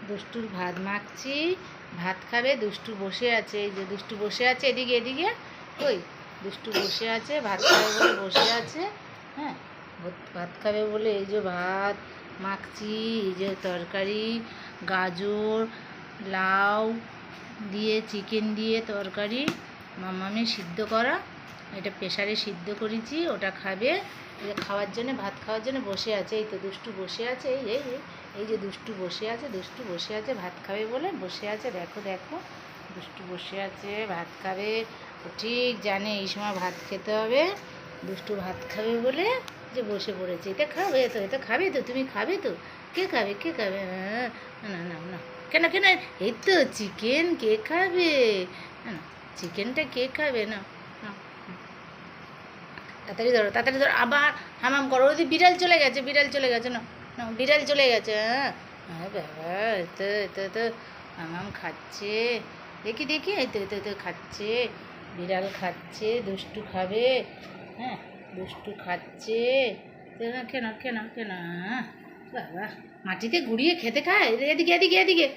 দুষ্টুর ভাত মাখছি, ভাত খাবে। দুষ্টু বসে আছে, এই যে দুষ্টু বসে আছে, এদিকে এদিকে ওই দুষ্টু বসে আছে, ভাত খাবে বলে বসে আছে। হ্যাঁ, ভাত খাবে বলে এই যে ভাত মাখছি, এই যে তরকারি, গাজর, লাউ দিয়ে, চিকেন দিয়ে তরকারি, মামামে সিদ্ধ করা। এটা প্রেসারে সিদ্ধ করেছি, ওটা খাবে। খাওয়ার জন্য, ভাত খাওয়ার জন্য বসে আছে। এই তো দুষ্টু বসে আছে, এই এই এই যে দুষ্টু বসে আছে, দুষ্টু বসে আছে ভাত খাবে বলে বসে আছে। দেখো দেখো, দুষ্টু বসে আছে ভাত খাবে। ও ঠিক জানে এই সময় ভাত খেতে হবে। দুষ্টু ভাত খাবে বলে যে বসে পড়েছে। এটা খাবে তো, এটা খাবে তো, তুমি খাবে তো? কে খাবে, কে খাবে? না না না, কেন কেন? এই তো চিকেন, কে খাবে? না, চিকেনটা কে খাবে? না, তাড়াতাড়ি ধরো, তাড়াতাড়ি ধরো, আবার হামাম করো। ওই বিড়াল চলে গেছে, বিড়াল চলে গেছে। না না, বিড়াল চলে গেছে। হ্যাঁ বাবা, এতো এতো তো হামাম খাচ্ছে। দেখি দেখি, এই তো এতো এতো খাচ্ছে, বিড়াল খাচ্ছে। দুষ্টু খাবে। হ্যাঁ, দুষ্টু খাচ্ছে। কেন কেন কেন কেন? বাবা, মাটিতে গুড়িয়ে খেতে খায়। এদিকে এদিকে এদিকে।